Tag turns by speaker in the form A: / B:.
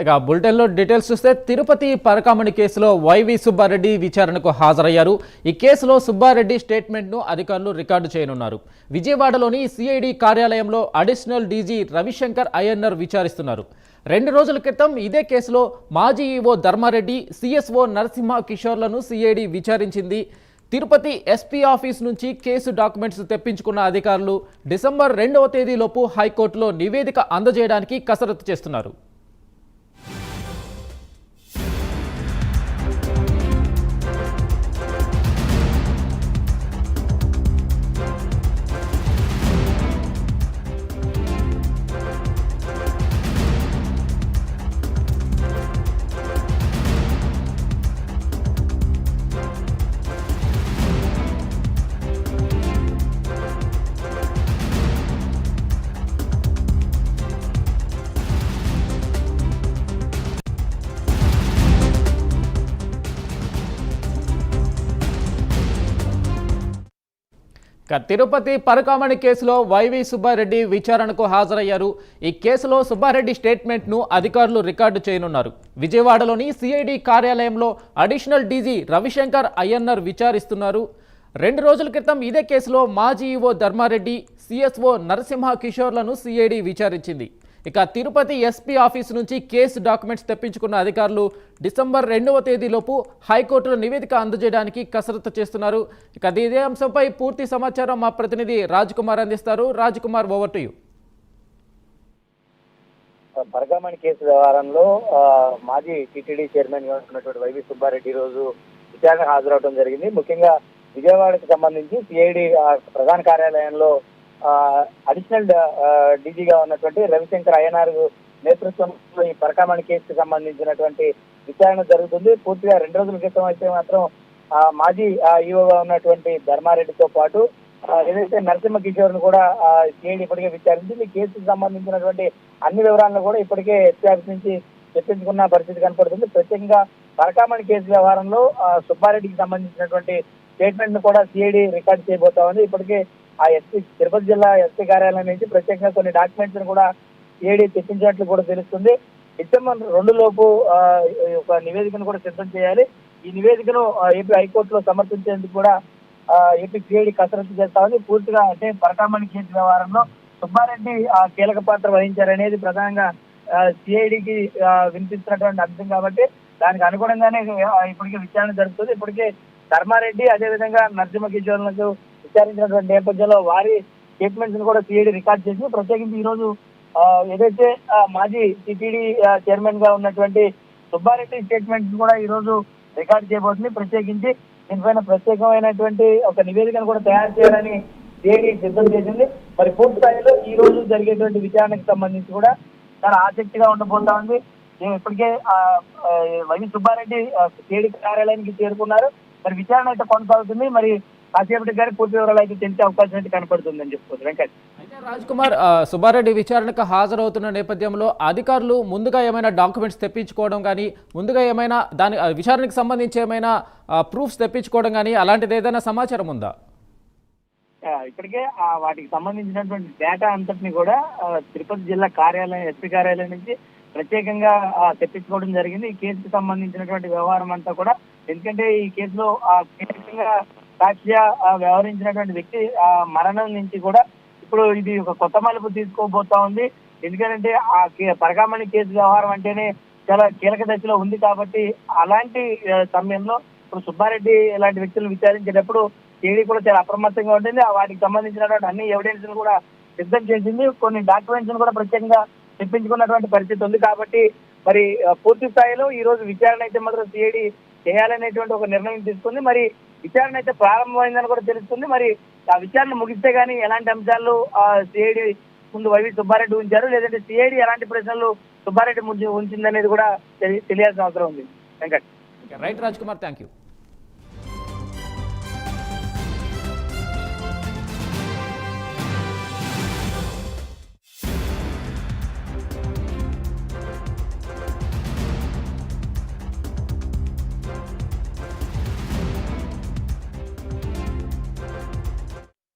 A: ఇక బులెటిన్లో డీటెయిల్స్ చూస్తే తిరుపతి పరకామణి కేసులో వైవి సుబ్బారెడ్డి విచారణకు హాజరయ్యారు. ఈ కేసులో సుబ్బారెడ్డి స్టేట్మెంట్ను అధికారులు రికార్డు చేయనున్నారు. విజయవాడలోని సిఐడి కార్యాలయంలో అడిషనల్ డీజీ రవిశంకర్ అయ్యన్నర్ విచారిస్తున్నారు. 2 రోజుల క్రితం ఇదే కేసులో మాజీ ఈవో ధర్మారెడ్డి, సిఎస్ఓ నరసింహ కిషోర్లను సిఐడి విచారించింది. తిరుపతి ఎస్పీ ఆఫీస్ నుంచి కేసు డాక్యుమెంట్స్ తెప్పించుకున్న అధికారులు డిసెంబర్ 2వ తేదీలోపు హైకోర్టులో నివేదిక అందజేయడానికి కసరత్తు చేస్తున్నారు. తిరుపతి పరకామణి కేసులో వైవి సుబ్బారెడ్డి విచారణకు హాజరయ్యారు. ఈ కేసులో సుబ్బారెడ్డి స్టేట్మెంట్ను అధికారులు రికార్డు చేయనున్నారు. విజయవాడలోని సిఐడి కార్యాలయంలో అడిషనల్ డీజీ రవిశంకర్ అయ్యన్నర్ విచారిస్తున్నారు. 2 రోజుల క్రితం ఇదే కేసులో మాజీ ఈవో ధర్మారెడ్డి, సిఎస్ఓ నరసింహ కిషోర్లను సిఐడి విచారించింది. ఇక తిరుపతి ఎస్పీ ఆఫీసు నుంచి కేసు డాక్యుమెంట్స్ తెప్పించుకున్న అధికారులు డిసెంబర్ 2వ తేదీలోపు హైకోర్టులో నివేదిక అందజేయడానికి కసరత్తు చేస్తున్నారు. ఇక ఇదే అంశంపై పూర్తి సమాచారం మా ప్రతినిధి రాజ్ కుమార్ అందిస్తారు. Raj Kumar, over to you.
B: Parakamani case వ్యవహారంలో మాజీ టీటీడీ చైర్మన్ గా ఉన్నటువంటి వైవి సుబ్బారెడ్డి రోజు విచారణ హాజరవడం జరిగింది. ముఖ్యంగా విజయవాడకు సంబంధించి సిఐడి ప్రధాన కార్యాలయంలో అడిషనల్ డీజీగా ఉన్నటువంటి రవిశంకర్ అయ్యనార్ నేతృత్వంలో ఈ పరకామణి కేసుకు సంబంధించినటువంటి విచారణ జరుగుతుంది. పూర్తిగా 2 రోజుల క్రితం అయితే మాత్రం మాజీ ఈవోగా ఉన్నటువంటి ధర్మారెడ్డితో పాటు ఏదైతే నరసింహ కిషోర్ ను కూడా సిఐడి ఇప్పటికే విచారించింది. ఈ కేసుకు సంబంధించినటువంటి అన్ని వివరాలను కూడా ఇప్పటికే ఎస్పీ ఆఫీస్ నుంచి తెప్పించుకున్న పరిస్థితి కనపడుతుంది. ప్రత్యేకంగా పరకామణి కేసు వ్యవహారంలో సుబ్బారెడ్డికి సంబంధించినటువంటి స్టేట్మెంట్ ను కూడా సిఐడి రికార్డు చేయబోతా ఉంది. ఇప్పటికే ఆ ఎస్పీ తిరుపతి జిల్లా ఎస్పీ కార్యాలయం నుంచి ప్రత్యేకంగా కొన్ని డాక్యుమెంట్స్ కూడా సిఐడి తెప్పించినట్లు కూడా తెలుస్తుంది. డిసెంబర్ 2 లోపు ఒక నివేదికను కూడా సిద్ధం చేయాలి. ఈ నివేదికను ఏపీ హైకోర్టులో సమర్పించేందుకు కూడా ఏపీ సిఐడి కసరత్తు చేస్తా ఉంది. పూర్తిగా అంటే పరకామణి కేసు వ్యవహారంలో సుబ్బారెడ్డి కీలక పాత్ర వహించారనేది ప్రధానంగా సిఐడికి వినిపిస్తున్నటువంటి అంశం కాబట్టి దానికి అనుగుణంగానే ఇప్పటికే విచారణ జరుగుతుంది. ఇప్పటికే ధర్మారెడ్డి అదేవిధంగా నరసింహ కిషోర్లకు విచారించినటువంటి నేపథ్యంలో వారి స్టేట్మెంట్స్ కూడా సిఐడి రికార్డ్ చేసి ప్రత్యేకించి ఈ రోజు ఏదైతే మాజీ టీటీడీ చైర్మన్ గా ఉన్నటువంటి సుబ్బారెడ్డి స్టేట్మెంట్స్ కూడా ఈ రోజు రికార్డ్ చేయబోతుంది. ప్రత్యేకించి దీనిపైన ప్రత్యేకమైనటువంటి ఒక నివేదికను కూడా తయారు చేయాలని సిఐడి సిద్ధం చేసింది. మరి పూర్తి స్థాయిలో ఈ రోజు జరిగేటువంటి విచారణకు సంబంధించి కూడా చాలా ఆసక్తిగా ఉండబోతా ఉంది. ఇప్పటికే వైవి సుబ్బారెడ్డి సిఐడి కార్యాలయానికి చేరుకున్నారు. మరి విచారణ అయితే కొనసాగుతుంది. మరి కాసేపటి గారి పూర్తి వివరాలు అయితే తెలిసే అవకాశం అయితే కనపడుతుందని చెప్పుకోవచ్చు. వెంకట్,
A: అయితే రాజ్ కుమార్, సుబ్బారెడ్డి విచారణకు హాజరవుతున్న నేపథ్యంలో అధికారులు ముందుగా ఏమైనా డాక్యుమెంట్స్ తెప్పించుకోవడం కానీ, ముందుగా ఏమైనా దాని విచారణకు సంబంధించి ఏమైనా ప్రూఫ్స్ తెప్పించుకోవడం కానీ అలాంటిది ఏదైనా సమాచారం ఉందా?
B: ఇప్పటికే వాటికి సంబంధించినటువంటి డేటా అంతటిని కూడా తిరుపతి జిల్లా కార్యాలయం ఎస్పీ కార్యాలయం నుంచి ప్రత్యేకంగా తెప్పించుకోవడం జరిగింది. ఈ కేసుకు సంబంధించినటువంటి వ్యవహారం అంతా కూడా, ఎందుకంటే ఈ కేసులో సాక్షిగా వ్యవహరించినటువంటి వ్యక్తి మరణం నుంచి కూడా ఇప్పుడు ఇది ఒక కొత్త మలుపు తీసుకోబోతా ఉంది. ఎందుకంటే ఆ పరకామణి కేసు వ్యవహారం అంటేనే చాలా కీలక దశలో ఉంది కాబట్టి అలాంటి సమయంలో ఇప్పుడు సుబ్బారెడ్డి ఇలాంటి వ్యక్తులను విచారించేటప్పుడు సిఐడి కూడా చాలా అప్రమత్తంగా ఉంటుంది. వాటికి సంబంధించినటువంటి అన్ని ఎవిడెన్స్ కూడా సిద్ధం చేసింది. కొన్ని డాక్యుమెంట్స్ కూడా ప్రత్యేకంగా తెప్పించుకున్నటువంటి పరిస్థితి ఉంది. కాబట్టి మరి పూర్తి స్థాయిలో ఈ రోజు విచారణ అయితే మాత్రం సిఐడి చేయాలనేటువంటి ఒక నిర్ణయం తీసుకుంది. మరి విచారణ అయితే ప్రారంభమైందని కూడా తెలుస్తుంది. మరి ఆ విచారణ ముగిస్తే గానీ ఎలాంటి అంశాలు సిఐడి ముందు వైవి సుబ్బారెడ్డి ఉంచారు, లేదంటే సిఐడి ఎలాంటి ప్రశ్నలు సుబ్బారెడ్డి ముందు ఉంచిందనేది కూడా తెలియాల్సిన అవసరం ఉంది. Venkat,
A: right Raj Kumar, thank you.